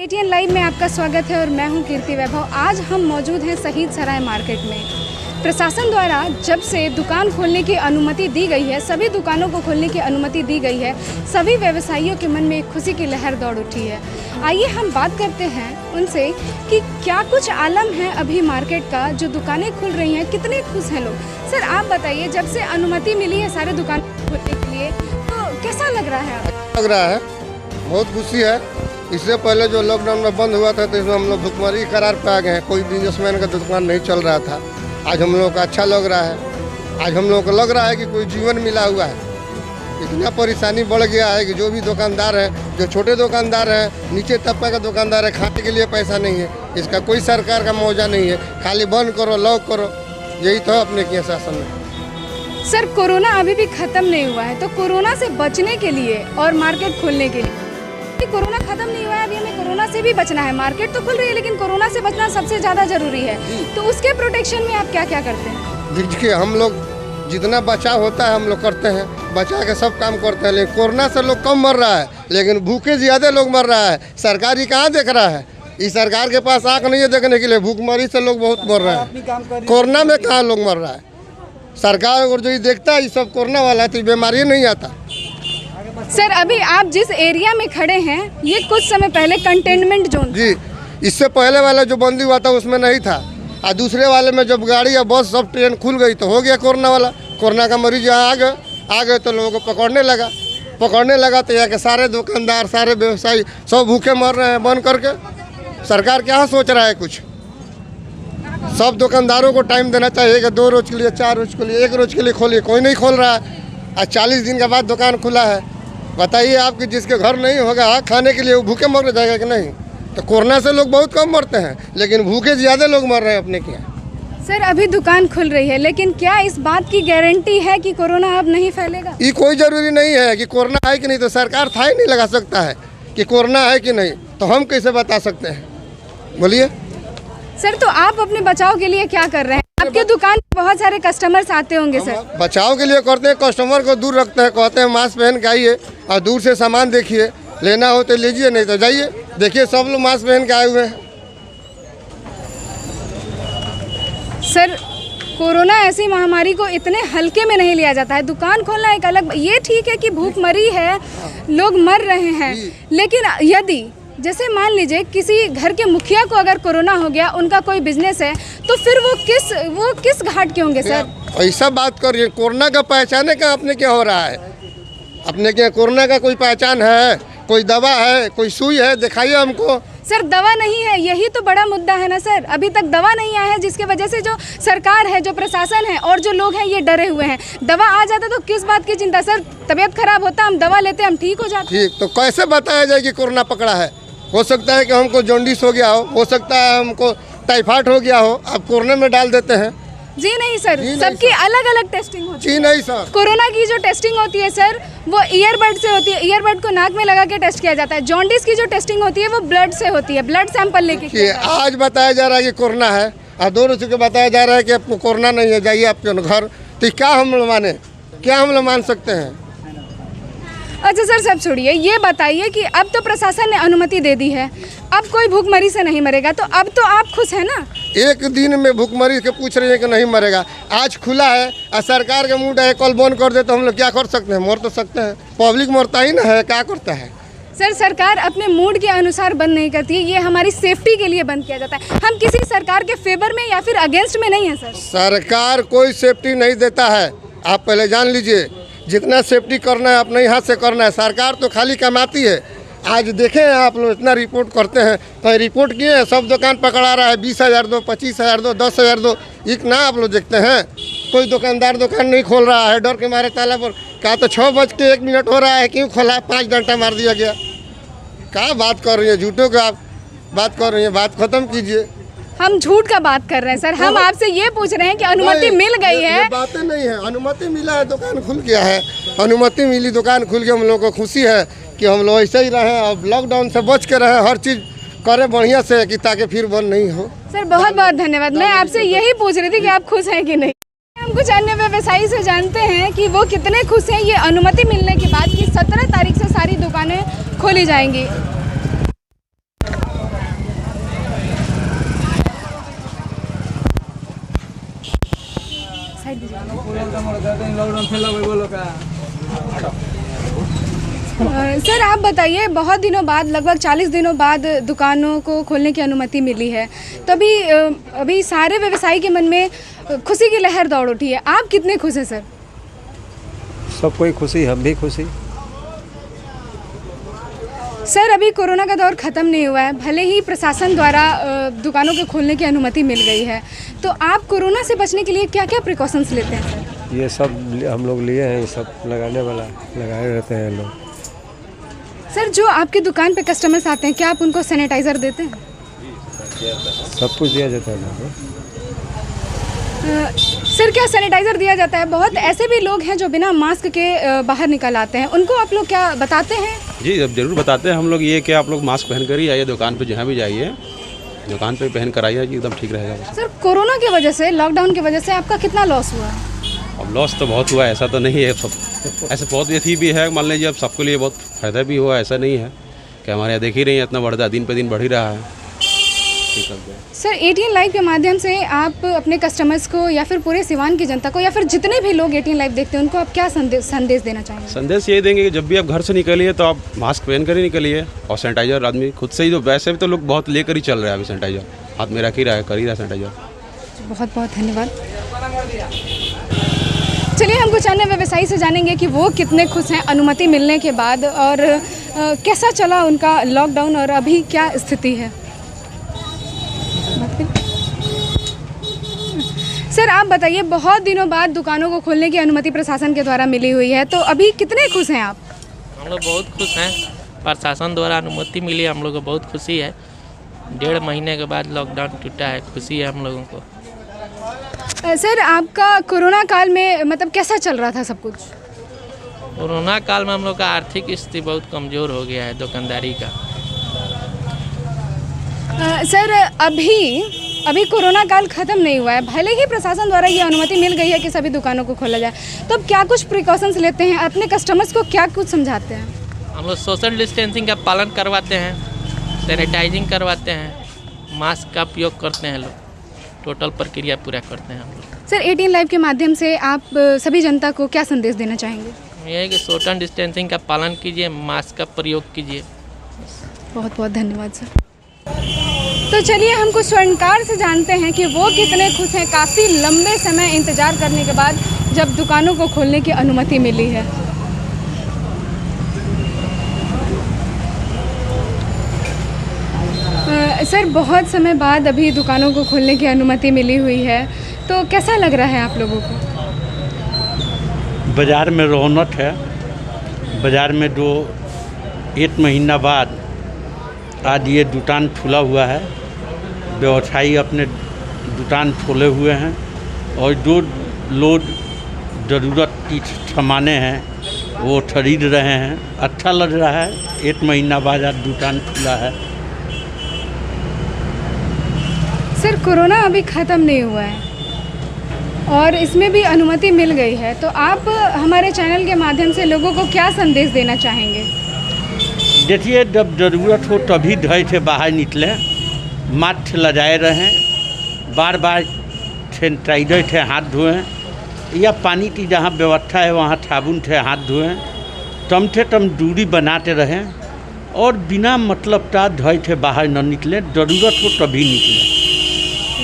KTN live में आपका स्वागत है और मैं हूं कीर्ति वैभव। आज हम मौजूद हैं शहीद सराय मार्केट में। प्रशासन द्वारा जब से दुकान खोलने की अनुमति दी गई है, सभी दुकानों को खोलने की अनुमति दी गई है, सभी व्यवसायियों के मन में एक खुशी की लहर दौड़ उठी है। आइए हम बात करते हैं उनसे कि क्या कुछ आलम है अभी मार्केट का, जो दुकानें खुल रही हैं, कितने खुश हैं लोग। सर आप बताइए, जब से अनुमति मिली है सारे दुकान खोलने के लिए, तो कैसा लग रहा है? लग रहा है बहुत खुशी है। इससे पहले जो लॉकडाउन में बंद हुआ था तो इसमें हम लोग भुखमरी करार पे आ गए हैं। कोई बिजनेसमैन का दुकान नहीं चल रहा था। आज हम लोगों को अच्छा लग रहा है। आज हम लोगों को लग रहा है कि कोई जीवन मिला हुआ है। इतना परेशानी बढ़ गया है कि जो भी दुकानदार हैं, जो छोटे दुकानदार हैं, नीचे तबके का दुकानदार है, खाने के लिए पैसा नहीं है। इसका कोई सरकार का मुआवजा नहीं है। खाली बंद करो, लॉक करो, यही तो अपने किया शासन में। सर कोरोना अभी भी खत्म नहीं हुआ है, तो कोरोना से बचने के लिए और मार्केट खोलने के लिए, कोरोना खत्म नहीं हुआ है, अभी हमें कोरोना से भी बचना है। मार्केट तो खुल रही है लेकिन कोरोना से बचना सबसे ज़्यादा जरूरी है। तो उसके प्रोटेक्शन में आप क्या क्या करते हैं? देखिए, हम लोग जितना बचाव होता है हम लोग करते हैं, बचा के सब काम करते हैं। लेकिन कोरोना से लोग कम मर रहा है, लेकिन भूखे ज़्यादा लोग मर रहा है। सरकार ही कहाँ देख रहा है? इस सरकार के पास आँख नहीं है देखने के लिए। भूखमरी से लोग बहुत मर रहे हैं। कोरोना में कहाँ लोग मर रहा है? सरकार अगर जो ये देखता है ये सब कोरोना वाला है तो बीमारी नहीं आता। सर अभी आप जिस एरिया में खड़े हैं, ये कुछ समय पहले कंटेनमेंट जोन जी, इससे पहले वाला जो बंदी हुआ था उसमें नहीं था। और दूसरे वाले में जब गाड़ी या बस सब ट्रेन खुल गई तो हो गया कोरोना वाला। कोरोना का मरीज यहाँ आ गए तो लोगों को पकड़ने लगा तो यहाँ के सारे दुकानदार, सारे व्यवसायी सब भूखे मर रहे हैं बंद करके। सरकार क्या सोच रहा है कुछ? सब दुकानदारों को टाइम देना चाहिए कि 2 रोज के लिए, 4 रोज के लिए, 1 रोज के लिए खोलिए। कोई नहीं खोल रहा है। आज 40 दिन के बाद दुकान खुला है। बताइए आपके जिसके घर नहीं होगा खाने के लिए, वो भूखे मर जाएगा कि नहीं? तो कोरोना से लोग बहुत कम मरते हैं, लेकिन भूखे ज़्यादा लोग मर रहे हैं अपने के यहाँ। सर अभी दुकान खुल रही है, लेकिन क्या इस बात की गारंटी है कि कोरोना अब नहीं फैलेगा? ये कोई ज़रूरी नहीं है कि कोरोना है कि नहीं। तो सरकार था ही नहीं लगा सकता है कि कोरोना है कि नहीं, तो हम कैसे बता सकते हैं? बोलिए सर। तो आप अपने बचाव के लिए क्या कर रहे हैं? आपके दुकान पे बहुत सारे कस्टमर्स आते होंगे। सर बचाव के लिए करते हैं, कस्टमर को दूर रखते हैं, कहते हैं मास्क पहन के आइए और दूर से सामान देखिए, लेना हो तो लीजिए, नहीं तो जाइए। देखिए सब लोग मास्क पहन के आए हुए हैं। सर कोरोना ऐसी महामारी को इतने हल्के में नहीं लिया जाता है। दुकान खोलना एक अलग, ये ठीक है कि भूखमरी है, लोग मर रहे हैं, लेकिन यदि जैसे मान लीजिए किसी घर के मुखिया को अगर कोरोना हो गया, उनका कोई बिजनेस है, तो फिर वो किस घाट के होंगे? सर ऐसा बात करिए, कोरोना का पहचाने का अपने क्या हो रहा है? अपने क्या कोरोना का कोई पहचान है? कोई दवा है? कोई सुई है? दिखाइए हमको। सर दवा नहीं है, यही तो बड़ा मुद्दा है ना सर। अभी तक दवा नहीं आया है, जिसके वजह से जो सरकार है, जो प्रशासन है और जो लोग हैं ये डरे हुए हैं। दवा आ जाता तो किस बात की चिंता? सर तबीयत खराब होता, हम दवा लेते, हम ठीक हो जाते। ठीक, तो कैसे बताया जाए कि कोरोना पकड़ा है? हो सकता है कि हमको जॉन्डिस हो गया हो सकता है हमको टाइफाइड हो गया हो। आप कोरोना में डाल देते हैं। जी नहीं सर, सबकी अलग अलग टेस्टिंग होती है। जी नहीं सर, कोरोना की जो टेस्टिंग होती है सर, वो ईयरबड से होती है। ईयरबड को नाक में लगा के टेस्ट किया जाता है। जॉन्डिस की जो टेस्टिंग होती है वो ब्लड से होती है, ब्लड सैंपल लेके। आज बताया जा रहा है कि कोरोना है और 2 रोज के बताया जा रहा है कि आपको कोरोना नहीं है, जाइए आपके घर। तो क्या हम लोग माने? क्या हम लोग मान सकते हैं? अच्छा सर सब छोड़िए, ये बताइए कि अब तो प्रशासन ने अनुमति दे दी है, अब कोई भूखमरी से नहीं मरेगा, तो अब तो आप खुश हैं ना? एक दिन में भूखमरी के पूछ रही है कि नहीं मरेगा। आज खुला है और सरकार का मूड है कल बंद कर दे तो हम लोग क्या कर सकते हैं? मर तो सकते हैं। पब्लिक मरता ही ना है, क्या करता है? सर सरकार अपने मूड के अनुसार बंद नहीं करती है, ये हमारी सेफ्टी के लिए बंद किया जाता है। हम किसी सरकार के फेवर में या फिर अगेंस्ट में नहीं है सर। सरकार कोई सेफ्टी नहीं देता है, आप पहले जान लीजिए। जितना सेफ्टी करना है अपने हाथ से करना है। सरकार तो खाली कमाती है। आज देखें आप लोग इतना रिपोर्ट करते हैं, कहीं रिपोर्ट किए हैं? सब दुकान पकड़ा रहा है, 20,000 दो, 25,000 दो, 10,000 दो, एक ना आप लोग देखते हैं। कोई दुकानदार दुकान नहीं खोल रहा है, डर के मारे ताला पर। कहा तो 6:01 हो रहा है, क्यों खोला? 5 घंटा मार दिया गया। क्या बात कर रही है? झूठों का आप बात कर रही है, बात खत्म कीजिए। हम झूठ का बात कर रहे हैं सर। हम आपसे ये पूछ रहे हैं कि अनुमति मिल गई है। ये बातें नहीं है, अनुमति मिला है, दुकान खुल गया है। अनुमति मिली, दुकान खुल गया, हम लोग को खुशी है कि हम लोग ऐसे ही रहें, अब लॉकडाउन से बच के रहें, हर चीज़ करें बढ़िया से कि ताकि फिर बंद नहीं हो। सर बहुत बहुत धन्यवाद। मैं आपसे यही पूछ रही थी कि आप खुश हैं कि नहीं। हम कुछ अन्य व्यवसायी से जानते हैं कि वो कितने खुश हैं ये अनुमति मिलने के बाद कि 17 तारीख से सारी दुकानें खोली जाएंगी। सर आप बताइए, बहुत दिनों बाद, लगभग 40 दिनों बाद दुकानों को खोलने की अनुमति मिली है, तभी अभी सारे व्यवसायी के मन में खुशी की लहर दौड़ उठी है। आप कितने खुश हैं सर? सब कोई खुशी, हम भी खुशी। सर अभी कोरोना का दौर ख़त्म नहीं हुआ है, भले ही प्रशासन द्वारा दुकानों के खोलने की अनुमति मिल गई है, तो आप कोरोना से बचने के लिए क्या क्या प्रिकॉशंस लेते हैं सर? ये सब हम लोग लिए हैं, ये सब लगाने वाला लगाए रहते हैं लोग। सर जो आपकी दुकान पे कस्टमर्स आते हैं, क्या आप उनको सैनिटाइज़र देते हैं? सब कुछ दिया जाता है लोगों सर क्या सैनिटाइज़र दिया जाता है? बहुत ऐसे भी लोग हैं जो बिना मास्क के बाहर निकल आते हैं, उनको आप लोग क्या बताते हैं? जी अब ज़रूर बताते हैं हम लोग ये कि आप लोग मास्क पहन कर ही आइए दुकान पे, जहाँ भी जाइए दुकान पे पहन कर आइए, एकदम ठीक रहेगा। सर कोरोना की वजह से, लॉकडाउन की वजह से आपका कितना लॉस हुआ? अब लॉस तो बहुत हुआ है, ऐसा तो नहीं है, सब ऐसे बहुत व्यथी भी है, मान लीजिए अब सबके लिए बहुत फ़ायदा भी हुआ, ऐसा नहीं है कि हमारे यहाँ देख ही रही है इतना बढ़ता, दिन पे दिन बढ़ ही रहा है। सर ATN लाइव के माध्यम से आप अपने कस्टमर्स को या फिर पूरे सिवान की जनता को या फिर जितने भी लोग ATN लाइव देखते हैं उनको आप क्या संदेश देना चाहेंगे? संदेश ये देंगे कि जब भी आप घर से निकलिए तो आप मास्क पहन कर ही निकलिए, और सैनिटाइजर आदमी खुद से ही, जो वैसे भी तो लोग बहुत लेकर ही चल रहे हैं, अभी सैनिटाइजर हाथ में रख ही रहा है, कर ही रहा है सैनिटाइजर। बहुत बहुत धन्यवाद। चलिए हम कुछ अन्य व्यवसायी से जानेंगे कि वो कितने खुश हैं अनुमति मिलने के बाद, और कैसा चला उनका लॉकडाउन और अभी क्या स्थिति है। सर आप बताइए, बहुत दिनों बाद दुकानों को खोलने की अनुमति प्रशासन के द्वारा मिली हुई है, तो अभी कितने खुश हैं आप? हम लोग बहुत खुश हैं, प्रशासन द्वारा अनुमति मिली, हम लोग को बहुत खुशी है। 1.5 महीने के बाद लॉकडाउन टूटा है, खुशी है हम लोगों को। सर आपका कोरोना काल में मतलब कैसा चल रहा था सब कुछ? कोरोना काल में हम लोग का आर्थिक स्थिति बहुत कमज़ोर हो गया है, दुकानदारी का। सर अभी कोरोना काल ख़त्म नहीं हुआ है, भले ही प्रशासन द्वारा ये अनुमति मिल गई है कि सभी दुकानों को खोला जाए, तो अब क्या कुछ प्रिकॉशंस लेते हैं, अपने कस्टमर्स को क्या कुछ समझाते हैं? हम लोग सोशल डिस्टेंसिंग का पालन करवाते हैं, सैनिटाइजिंग करवाते हैं, मास्क का उपयोग करते हैं, लोग टोटल प्रक्रिया पूरा करते हैं हम लोग। सर ATN लाइव के माध्यम से आप सभी जनता को क्या संदेश देना चाहेंगे? ये है कि सोशल डिस्टेंसिंग का पालन कीजिए, मास्क का प्रयोग कीजिए। बहुत बहुत धन्यवाद सर। तो चलिए हम कुछ स्वर्णकार से जानते हैं कि वो कितने खुश हैं काफ़ी लंबे समय इंतज़ार करने के बाद जब दुकानों को खोलने की अनुमति मिली है। सर बहुत समय बाद अभी दुकानों को खोलने की अनुमति मिली हुई है, तो कैसा लग रहा है आप लोगों को? बाज़ार में रौनक है, बाज़ार में 1 महीना बाद आज ये दुकान खुला हुआ है, व्यवसायी अपने दुकान खोले हुए हैं, और जो लोग ज़रूरत की सामानें हैं वो खरीद रहे हैं। अच्छा लग रहा है, 1 महीना बाद आज दुकान खुला है। सर कोरोना अभी ख़त्म नहीं हुआ है और इसमें भी अनुमति मिल गई है, तो आप हमारे चैनल के माध्यम से लोगों को क्या संदेश देना चाहेंगे? देखिए, जब ज़रूरत हो तभी घर से बाहर निकलें, मास्क लगाए रहें, बार बार सैनिटाइजर से हाथ धोएं, या पानी की जहाँ व्यवस्था है वहाँ साबुन से हाथ धोएं, कम से कम दूरी बनाते रहें, और बिना मतलब का घर से बाहर न निकलें, ज़रूरत हो तभी निकलें।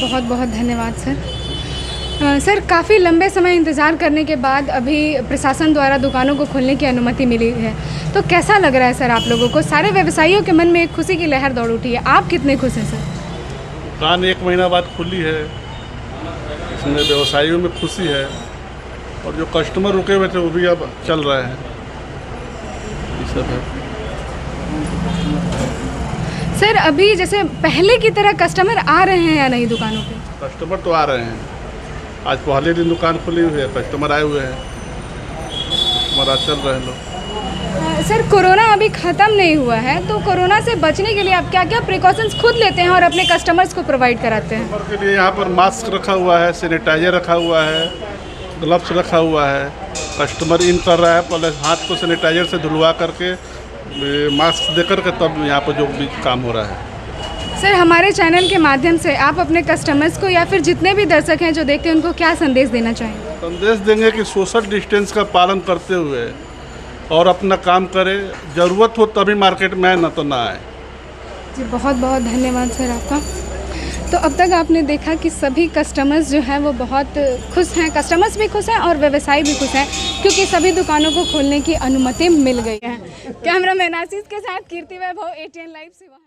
बहुत बहुत धन्यवाद सर। सर काफ़ी लंबे समय इंतज़ार करने के बाद अभी प्रशासन द्वारा दुकानों को खोलने की अनुमति मिली है, तो कैसा लग रहा है सर आप लोगों को? सारे व्यवसायियों के मन में एक खुशी की लहर दौड़ उठी है, आप कितने खुश हैं सर? दुकान 1 महीना बाद खुली है, इसमें व्यवसायियों में खुशी है, और जो कस्टमर रुके हुए थे वो भी अब चल रहे हैं, ये सब है। सर अभी जैसे पहले की तरह कस्टमर आ रहे हैं या नहीं दुकानों पे? कस्टमर तो आ रहे हैं, आज पहले दिन दुकान खुली हुई है, कस्टमर आए हुए हैं, कस्टमर आज चल रहे हैं लोग। सर कोरोना अभी ख़त्म नहीं हुआ है, तो कोरोना से बचने के लिए आप क्या क्या प्रिकॉशंस खुद लेते हैं और अपने कस्टमर्स को प्रोवाइड कराते हैं? कस्टमर के लिए यहाँ पर मास्क रखा हुआ है, सैनिटाइजर रखा हुआ है, ग्लव्स रखा हुआ है। कस्टमर इन कर रहा है, पहले हाथ को सैनिटाइजर से धुलवा करके मास्क दे करके तब यहाँ पर जो भी काम हो रहा है। सर हमारे चैनल के माध्यम से आप अपने कस्टमर्स को या फिर जितने भी दर्शक हैं जो देखते हैं उनको क्या संदेश देना चाहेंगे? संदेश देंगे कि सोशल डिस्टेंस का पालन करते हुए और अपना काम करें, ज़रूरत हो तभी मार्केट में आए, ना तो ना आए। जी बहुत बहुत धन्यवाद सर आपका। तो अब तक आपने देखा कि सभी कस्टमर्स जो हैं वो बहुत खुश हैं, कस्टमर्स भी खुश हैं और व्यवसायी भी खुश हैं, क्योंकि सभी दुकानों को खोलने की अनुमति मिल गई है। कैमरामैन आशीष के साथ कीर्ति वैभव, ATN लाइव सेवा।